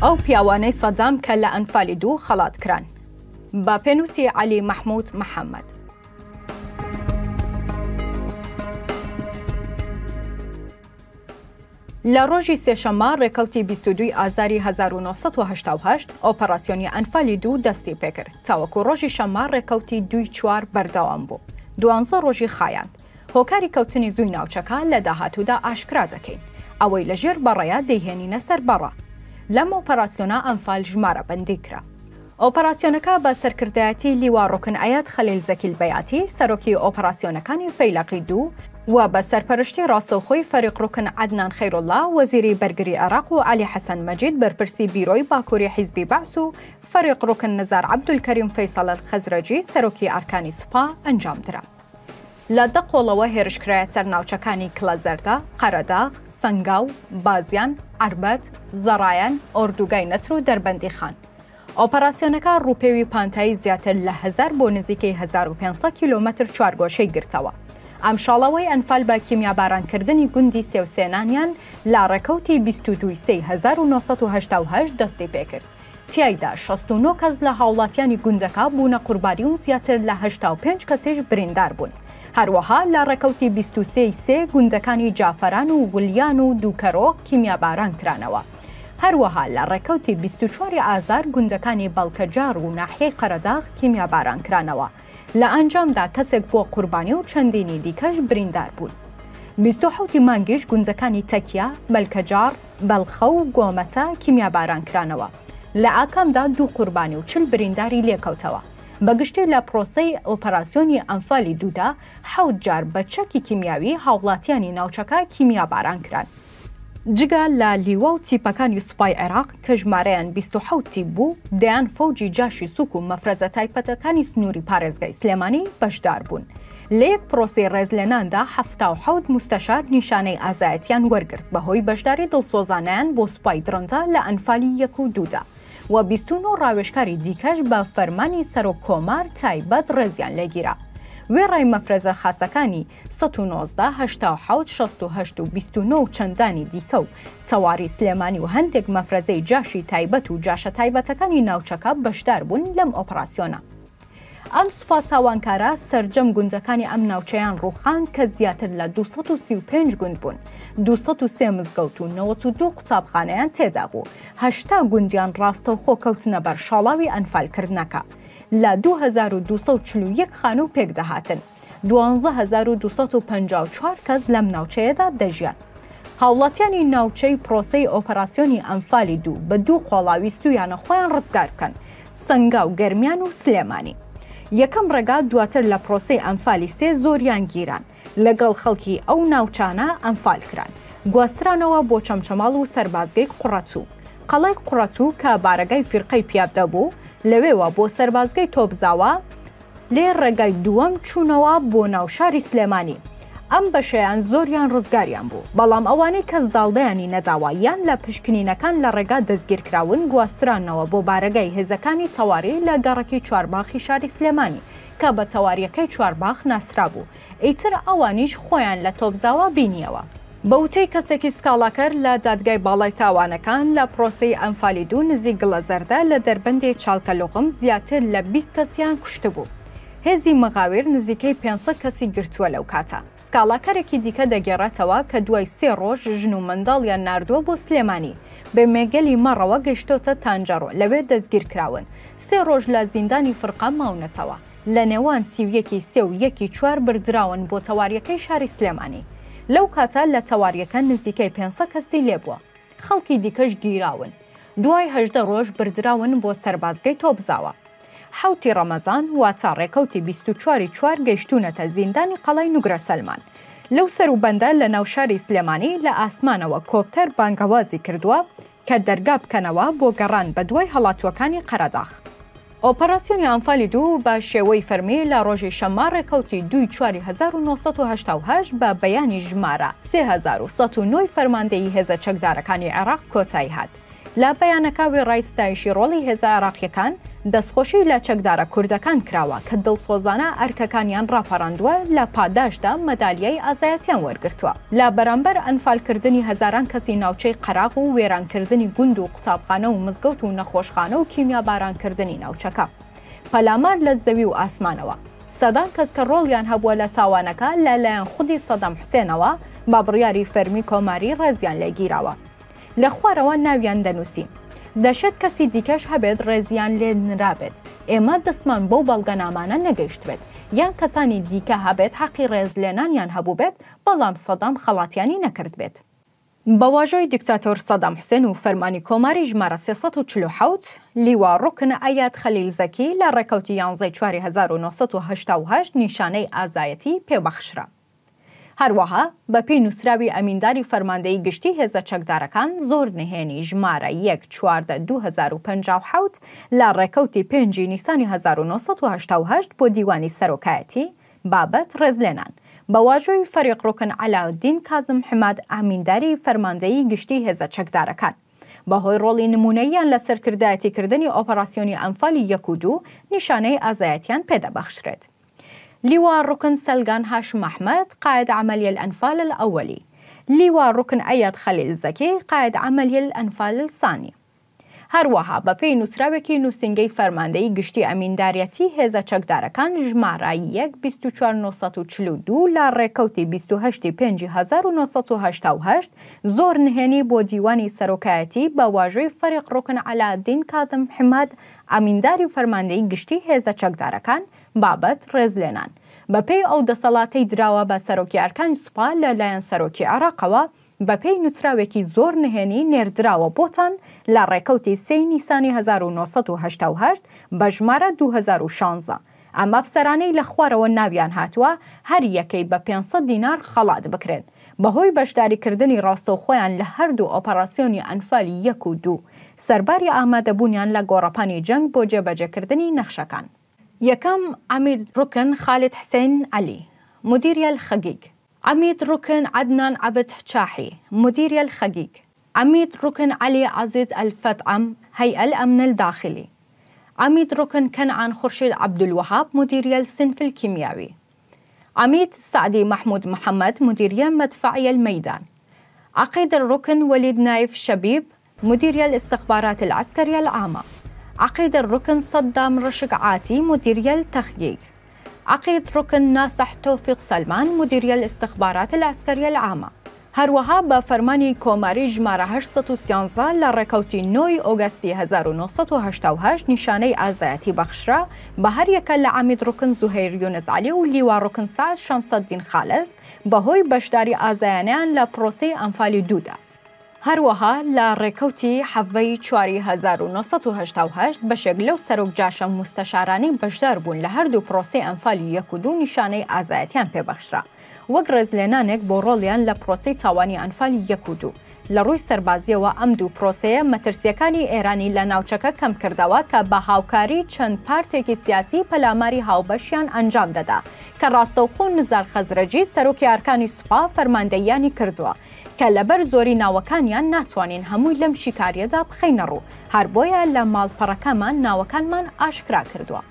ئەو پیاوانەی سەدام کە لە ئەنفالی 2 خەڵات کران. بە پێنووسی عەلی مەحموود محەممەد. لە ڕۆژی سێشەممە ڕێکەوتی 22 ئازاری 1970 ئۆپەراسیۆنی ئەنفالی 2 دەستی پێکرد. تاوەکو ڕۆژی شەممە ڕێکەوتی 2-4 بەردەوام بوو. 12 ڕۆژی خایاند. هۆکاری کەوتنی زووی ناوچەکە لە داهاتوودا ئاشکرا دەکەین. ئەوەی لەژێر بەڕێیە دەیهێنینە سەر بەڕە. لەم ئۆپەراسیۆنە ئەنفال ژمارە بەندی کرا. ئۆپەراسیۆنەکە بە سەرکردایەتی لیوا ڕۆکن ئایەت خەلیل زەکیل بەیاتی سەرۆکی ئۆپەراسیۆنەکانی فەیلەقی 2 و بە سەرپەرشتی ڕاستەوخۆی فەریق ڕوکن عەدنان خەیرۆڵڵا وەزیری بەرگری عێراق و عەلی حەسەن مەجید بەرپرسی بیرۆی باکووری حیزبی بەعس و فەریق ڕوکن نەزار عەبدولکەریم فەیسەڵ الخەزرەجی سەرۆکی ئارکانی سوپا ئەنجام درا. لە دەقۆڵەوە هێرشکرایە سەر ناوچەکانی کلەزەردە، قەرەداغ، سەنگاو، بازیان، عەربەت، زەڕایەن، ئۆردوگای نەسر و دەربەندی خان. ئۆپەراسیۆنەکە ڕووپێوی پانتایی زیاتر لە 1000 بۆ نزیکەی 1500 کیلۆمەتر چوارگۆشەی گرتەوە. ئەم شاڵەوەی ئەنفال بە کیمیابارانکردنی گوندی سێوسێنانیان لا ڕێکەوتی 22/1978 دەستی پێکرد. تیایدا 69 کەس لە هاوڵاتیانی گوندەکە بوونە قوربانی و زیاتر لە 85 کەسیش بریندار بوون. هەروەها لە ڕێکەوتی 23 گوندەکانی جافەران و ولیان و دووکەرۆ کیمیاباران کرانەوە. هەروەها لە ڕێکەوتی 24 ئازار گوندەکانی بەڵکەجار و ناحیەی قەرەداغ کیمیاباران کرانەوە. لە ئەنجامدا کەسێک بۆ قوربانی و چەندینی دیکەش بریندار بوون. 27 مانگیش گوندەکانی تەکیا، بەلکەجار، بەلخە و گۆمەتە کیمیاباران کرانەوە. لە ئاکامدا 2 قوربانی و 40 برینداری لێکەوتەوە. بەگشتی لە پرۆسەی ئۆپەراسیۆنی ئەنفالی 2دا 7 جار بە چەکی کیمیاوی هاوڵاتیانی ناوچەکە کیمیاباران کران. جگە لە لیوە و تیپەکانی سوپای عێراق کە ژمارەیان 27 تیپ بوو، دەیان فەوجی جاشی سووک و مەفرەزە تایپەتەکانی سنووری پارێزگای سلێمانی بەشدار بوون. لە یەک پرۆسی ڕێزلێناندا 77 مستەشار نیشانەی ئازایەتیان وەرگرت بەهۆی بەشداری دڵسۆزانیان بۆ سوپای درۆندا لە ئەنفالی 1 و 2دا. و 29 ڕاوێژکاری دیکەش بە فەرمانی سەرۆک کۆمار تایبەت ڕێزیان لێگیرا. وێڕای مەفرەزە خاسەکانی 119 87 68 و 29 و چەندانی دیکە و چەواری سلێمانی و هەندێک مەفرەزەی جاشی تایبەت و جاشە تایبەتەکانی ناوچەکە بەشدار بوون لەم ئۆپەراسیۆنە. ئەم سوپا چاوانکارە سەرجەم گوندەکانی ئەم ناوچەیان ڕووخاند کە زیاتر لە 235 گوند بوون. 203 مزگەوت و 92 قوتابخانەیان تێدا بوو. 80 گوندیان ڕاستەوخۆ کەوتنە بەر شاڵاوی ئەنفالکردنەکە. لە 2241 خانوو پێک دەهاتن. 12254 کەس لەم ناوچەیەدا دەژیان. هاوڵاتیانی ناوچەی پرۆسەی ئۆپەراسیۆنی ئەنفالی 2 بە 2 خۆڵاوی سویانە خۆیان ڕزگار بکەن: سەنگاو، گەرمیان و سلێمانی. یەکەم ڕێگا دواتر لە پرۆسەی ئەنفالی 3 زۆریان گیران. لەگەڵ خەڵکی ئەو ناوچانە ئەنفال کران. گواسترانەوە بۆ چەمچەماڵ و سەربازگەی قوڕەچوو. قەڵای قوڕەچوو کە بارەگای فیرقەی پیادە بوو، لەوێوە بۆ سەربازگەی تۆپزاوە، لێ ڕێگای دووەم چوونەوە بۆ ناوشاری سلێمانی. ئەم بەشەیان زۆریان ڕزگاریان بوو، بەڵام ئەوانەی کەس داڵدەیانی نەداوە یان لە پشکنینەکان لە ڕێگا دەستگیرکراون گواسترانەوە بۆ بارەگای هێزەکانی تەواری لە گەڕەکی چوارباخی شاری سلێمانی کە بە تەواریەکەی چوارباخ ناسرا بوو. ئیتر ئەوانیش خۆیان لە تۆپزاوە بینیەوە. بەوتەی کەسێکی سکاڵاکەر لە دادگای باڵای تاوانەکان لە پرۆسەی ئەنفالی 2 نزیک گڵەزەردە لە دەربەندی چاڵکەلۆغم زیاتر لە 20 کەسیان کوشتە بوو. هێزی مەغاویر نزیکەی 500 کەسی گرتووە لەو کاتە. سکاڵاکەرێکی دیکە دەگێڕێتەوە کە دوای 3 ڕۆژ ژن و منداڵیان ناردووە بۆ سلێمانی. بە مێگەلی مەڕەوە گەشتۆتە تانجەڕۆ، لەوێ دەستگیر کراون. 3 ڕۆژ لە زیندانی فڕقا ماونەتەوە. لە نێوان 31 سێ و 1/4 بردراون بۆ تەواریەکەی شاری سلێمانی. لەو کاتە لە تەواریەکە نزیکەی 500 کەسی لێبووە. خەڵکی دیکەش گیراون. دوای 18 ڕۆژ بردراون بۆ سەربازگەی تۆپزاوە. 7 ڕەمەزان واتە ڕێکەوتی 24/4 گەیشتونەتە زیندانی قەڵای نوگرە سەلمان. لەو سەروبەندە لە ناوشاری سلێمانی لە ئاسمانەوە کۆپتەر بانگەوازی کردووە کە دەرگا بکەنەوە بۆ گەڕان بە دوای هەڵاتوەکانی قەرەداغ. ئۆپەراسیۆنی ئەنفالی 2 بە شێوەی فەرمی لە ڕۆژی شەممە ڕێکەوتی 2/4/1978 بە بەیانی ژمارە 3109 فەرماندەیی هێزە چەکدارەکانی عێراق کۆتایی هات. لە بەیانەکە وێڕای ستایشی ڕۆڵی هێزە عێراقیەکان دەستخۆشی لە چەکدارە کوردەکان کراوە کە دڵسۆزانە ئەرکەکانیان ڕاپەڕاندووە لە پاداشدا مەدالیای ئازایەتیان وەرگرتووە لە بەرامبەر ئەنفالکردنی هەزاران کەسی ناوچەی قەراغ و وێرانکردنی گوند و قوتابخانە و مزگەوت و نەخۆشخانە و کیمیابارانکردنی ناوچەکە پەلامار لە زەوی و ئاسمانەوە سەدان کەس کە ڕۆڵیان هەبووە لە ساوانەکە لەلایەن خودی سەدەم حوسێنەوە با بڕیاری فەرمی کۆماری ڕێزیان لێگیراوە لە خوارەوە ناویان دەنووسی دەشێت کەسی دیکەش هەبێت ڕێزیان لێ نرابێت ئێمە دەستمان بەو بەڵگەنامانە نەگەیشت بێت یان کەسانی دیکە هەبێت حەقی ڕێزلێنانیان هەبوو بێت بەڵام سەدام خەڵاتیانی نەکرد بێت بە واژۆی دیکتاتۆر سەدام حوسێن و فەرمانی کۆماری ژمارە 347 لیوا ڕوکن ئەیاد خەلیل زەکی لە ڕێکەوتی 11/4/1988 نیشانەی ئازایەتی پێبەخشرا هەروەها بە پێی نووسراوی ئەمینداری فەرماندەی گشتی هێزە چەکدارەکان زۆر نهێنی ژمارە 1/4/2057 لە ڕێکەوتی 5 نیسانی 1988 بۆ دیوانی سەرۆکایەتی بابەت ڕێزلێنان بە واژۆی فەریق ڕوکن عەلاودین کازم حماد ئەمینداری فەرماندەی گشتی هێزە چەکدارەکان بەهۆی ڕۆڵی نمونەییان لە سەرکردایەتیکردنی ئۆپەراسیۆنی ئەنفالی 1 و 2 نیشانەی ئازایەتیان پێدەبەخشرێت لواء ركن سلغان هاشم أحمد قائد عملية الأنفال الأولي لواء ركن أياد خليل زكي قائد عملية الأنفال الثاني هەروەها بە پێی نووسراوێکی نووسنگەی فەرماندەی گشتی ئەمینداریەتی هێزە چەکدارەکان ژمارە 1/24/1942 لە ڕێکەوتی 28/5/1988 زۆر نهێنی بۆ دیوانی سەرۆکایەتی بە واژۆی فەریق ڕوکن عەلاودین کازم حماد ئەمینداری فەرماندەی گشتی هێزە چەکدارەکان بابەت ڕێزلێنان بە پێی ئەو دەسەڵاتی دراوە بە سەرۆکی ئەرکانی سوپا لەلایەن سەرۆکی عێراقەوە بە پێی نووسراوێکی زۆر نهێنی نێردراوە بۆتان لە ڕێکەوتی 3 نیسانی 1988 بە ژمارە 2016 ئەم ئەفسەرانەی لە خوارەوە ناویان هاتووە هەر یەکەی بە 500 دینار خەڵات بکرێن بەهۆی بەشداریکردنی ڕاستەوخۆیان لە هەردوو ئۆپەراسیۆنی ئەنفالی 1 و 2 سەرباری ئامادەبوونیان لە گۆڕەپانی جەنگ بۆ جێبەجێکردنی نەخشەکان یەکەم عەمید ركن خالد حسين علي مدير الخقيق عميد ركن عدنان عبد حشاحي مدير الخقيق عميد ركن علي عزيز الفتعم هيئة الأمن الداخلي عميد ركن كنعان خورشيد عبد الوهاب مدير الصنف الكيميائي عميد سعدي محمود محمد مديرية مدفعية الميدان عقيد الركن وليد نايف شبيب مدير الاستخبارات العسكرية العامة عقيد الركن صدام رشق عاتي مديرية التخقيق عقيد ركن ناصح توفيق سلمان مديرية الاستخبارات العسكرية العامة هەروەها بە فەرمانی کۆماری ژمارە 813 لە ڕێکەوتی 9 ئۆگەستی 1988 نیشانەی ئازایەتی بەخشرا بە هەر یەکە لە عەمید ڕوکن زوهەیر یونس عەلی و لیوا ڕوکن سعد شەمسەدین خالس بەهۆی بەشداری ئازایانیان لە پرۆسەی ئەنفالی دوودا. هەروەها لە ڕێکەوتی حەڤەی 4 1988 بەشێک لەو سەرۆک جاشە مستەشارانەی بەشدار بوون لە هەردوو پرۆسەی ئەنفالی 1 و 2 نیشانەی ئازایەتیان پێبەخشرا. وەک ڕێزلێنانێک بۆ ڕۆڵیان لە پرۆسەی تاوانی ئەنفالی 1 و 2 لە ڕووی سەربازیەوە ئەم دوو پرۆسەیە مەترسیەکانی ئێرانی لە ناوچەکە کەم کردەوە کە بە هاوکاری چەند پارتێکی سیاسی پەلاماری هاوبەشیان ئەنجام دەدا کە ڕاستەوخۆ نزار خەزرەجی سەرۆکی ئەرکانی سوپا فەرماندەییانی کردووە کە لەبەر زۆری ناوەکانیان ناتوانین هەمووی لەم شیکاریەدا بخەینە ڕوو هەر بۆیە لە ماڵپەڕەکەمان ناوەکانمان ئاشکرا کردووە.